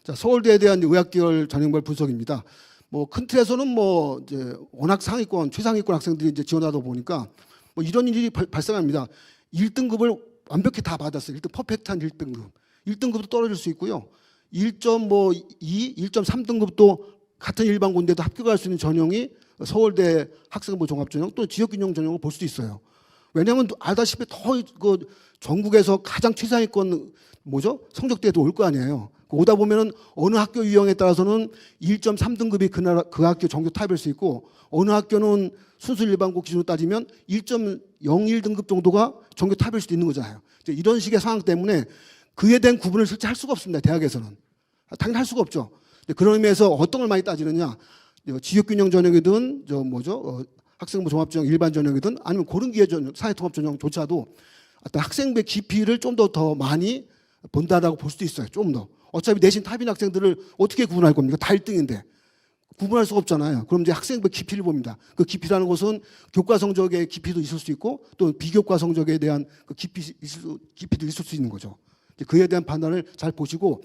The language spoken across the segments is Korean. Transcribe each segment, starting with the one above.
자, 서울대에 대한 의학계열 전형별 분석입니다. 뭐 큰 틀에서는 뭐 이제 워낙 상위권, 최상위권 학생들이 이제 지원하다 보니까 뭐 이런 일이 발생합니다. 1등급을 완벽히 다 받았어요. 1등 퍼펙트한 1등급. 1등급도 떨어질 수 있고요. 1.2, 1.3등급도 같은 일반 군대도 합격할 수 있는 전형이 서울대 학생부 종합전형 또 지역균형 전형을 볼 수도 있어요. 왜냐하면 알다시피 더 그 전국에서 가장 최상위권 뭐죠? 성적대도 올 거 아니에요. 오다 보면은 어느 학교 유형에 따라서는 1.3등급이 그 학교 전교 탑일 수 있고 어느 학교는 순수 일반고 기준으로 따지면 1.01등급 정도가 전교 탑일 수도 있는 거잖아요. 이런 식의 상황 때문에 그에 대한 구분을 실제 할 수가 없습니다. 대학에서는. 당연히 할 수가 없죠. 그런 의미에서 어떤 걸 많이 따지느냐. 지역균형 전형이든 학생부 종합전형 일반 전형이든 아니면 고른기회 전형, 사회통합전형조차도 어떤 학생부의 깊이를 좀 더 많이 본다라고 볼 수도 있어요. 좀 더. 어차피 내신 탑인 학생들을 어떻게 구분할 겁니까? 다 1등인데. 구분할 수가 없잖아요. 그럼 이제 학생부의 깊이를 봅니다. 그 깊이라는 것은 교과 성적의 깊이도 있을 수 있고 또 비교과 성적에 대한 그 깊이도 있을 수 있는 거죠. 그에 대한 판단을 잘 보시고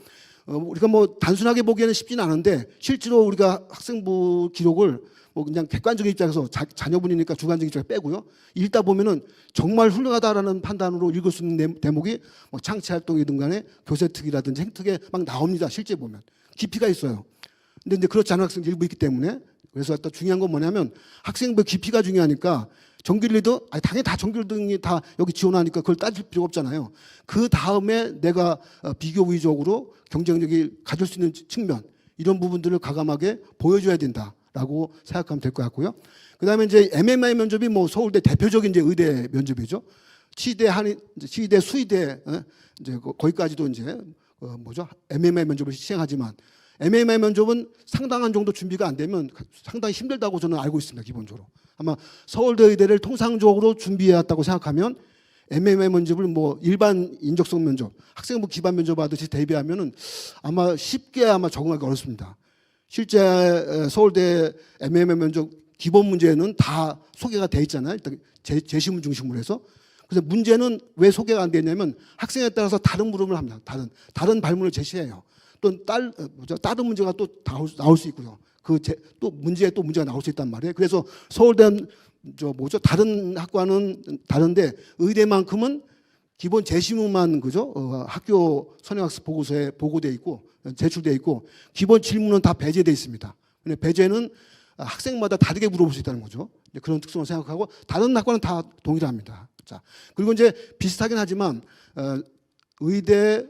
우리가 뭐 단순하게 보기에는 쉽지는 않은데 실제로 우리가 학생부 기록을 뭐 그냥 객관적인 입장에서 자녀분이니까 주관적인 입장에 빼고요. 읽다 보면은 정말 훌륭하다라는 판단으로 읽을 수 있는 대목이 뭐 창치활동이든 간에 교세특위라든지 행특에 막 나옵니다. 실제 보면. 깊이가 있어요. 근데 이제 그렇지 않은 학생들이 일부 있기 때문에 그래서 또 중요한 건 뭐냐면 학생부 깊이가 중요하니까 정규리도 당연히 다 정규등이 다 여기 지원하니까 그걸 따질 필요가 없잖아요. 그 다음에 내가 비교의적으로 경쟁력이 가질 수 있는 측면 이런 부분들을 과감하게 보여줘야 된다라고 생각하면 될 것 같고요. 그다음에 이제 MMI 면접이 뭐 서울대 대표적인 이제 의대 면접이죠. 치대, 치대, 수의대 이제 거기까지도 이제 MMI 면접을 시행하지만 MMI 면접은 상당한 정도 준비가 안 되면 상당히 힘들다고 저는 알고 있습니다. 기본적으로. 아마 서울대 의대를 통상적으로 준비해왔다고 생각하면 MMI 면접을 뭐 일반 인적성 면접, 학생부 기반 면접 하듯이 대비하면은 아마 쉽게 적응하기 어렵습니다. 실제 서울대 MMI 면접 기본 문제는 다 소개가 돼 있잖아요. 일단 제시문 중심으로 해서. 그래서 문제는 왜 소개가 안 되냐면 학생에 따라서 다른 물음을 합니다. 다른 발문을 제시해요. 또 다른 문제가 또 나올 수 있고요. 또 문제가 나올 수 있단 말이에요. 그래서 서울대는 다른 학과는 다른데 의대만큼은 기본 제시문만 학교 선행학습 보고서에 보고돼 있고 제출돼 있고 기본 질문은 다 배제돼 있습니다. 근데 배제는 학생마다 다르게 물어볼 수 있다는 거죠. 그런 특성을 생각하고 다른 학과는 다 동일합니다. 자, 그리고 이제 비슷하긴 하지만 의대,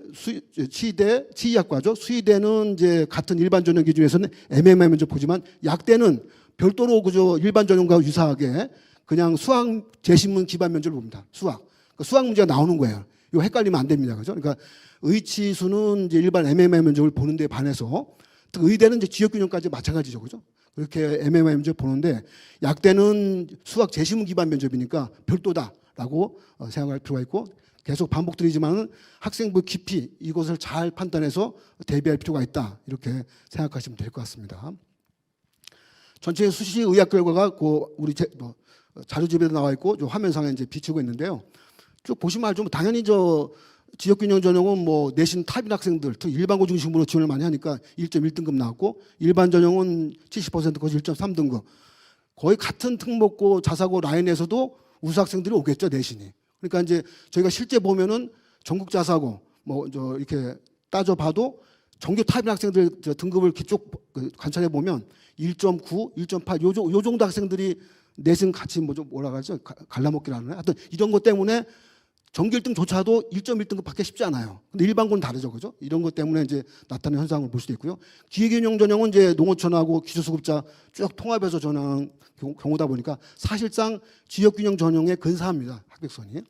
치대, 치의학과죠. 수의대는 이제 같은 일반 전형 기준에서는 MMI 면접 보지만 약대는 별도로 일반 전형과 유사하게 그냥 수학 제시문 기반 면접을 봅니다. 수학. 그러니까 수학 문제가 나오는 거예요. 이거 헷갈리면 안 됩니다. 그죠? 그러니까 의치수는 이제 일반 MMI 면접을 보는 데 반해서 의대는 이제 지역균형까지 마찬가지죠. 그죠? 그렇게 MMI 면접 보는데 약대는 수학 제시문 기반 면접이니까 별도다라고 생각할 필요가 있고 계속 반복드리지만 학생부 깊이 이것을 잘 판단해서 대비할 필요가 있다. 이렇게 생각하시면 될 것 같습니다. 전체 수시 의학 결과가 우리 자료집에도 나와 있고 화면상에 이제 비추고 있는데요. 쭉 보시면 알죠. 당연히 지역균형 전형은 뭐 내신 탑인 학생들, 일반고 중심으로 지원을 많이 하니까 1.1등급 나왔고 일반 전형은 70% 거의 1.3등급. 거의 같은 특목고 자사고 라인에서도 우수 학생들이 오겠죠, 내신이. 그러니까 이제 저희가 실제 보면은 전국 자사고 이렇게 따져봐도 정규 탑인 학생들 등급을 쭉 관찰해 보면 1.9, 1.8 요 정도 학생들이 내신 같이 뭐라 그러죠? 갈라먹기라는 하여튼 이런 것 때문에 정규 1등조차도 1.1등급 받기 쉽지 않아요. 근데 일반고는 다르죠, 그죠? 이런 것 때문에 이제 나타나는 현상을 볼 수도 있고요. 기획균형 전형은 이제 농어촌하고 기초수급자 쭉 통합해서 전형한 경우다 보니까 사실상 지역균형 전형에 근사합니다, 합격선이.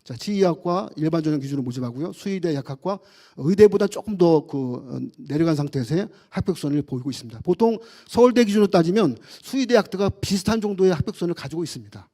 자, 치의학과 일반 전형 기준으로 모집하고요. 수의대 약학과 의대보다 조금 더 내려간 상태에서의 합격선을 보이고 있습니다. 보통 서울대 기준으로 따지면 수의대 약대가 비슷한 정도의 합격선을 가지고 있습니다.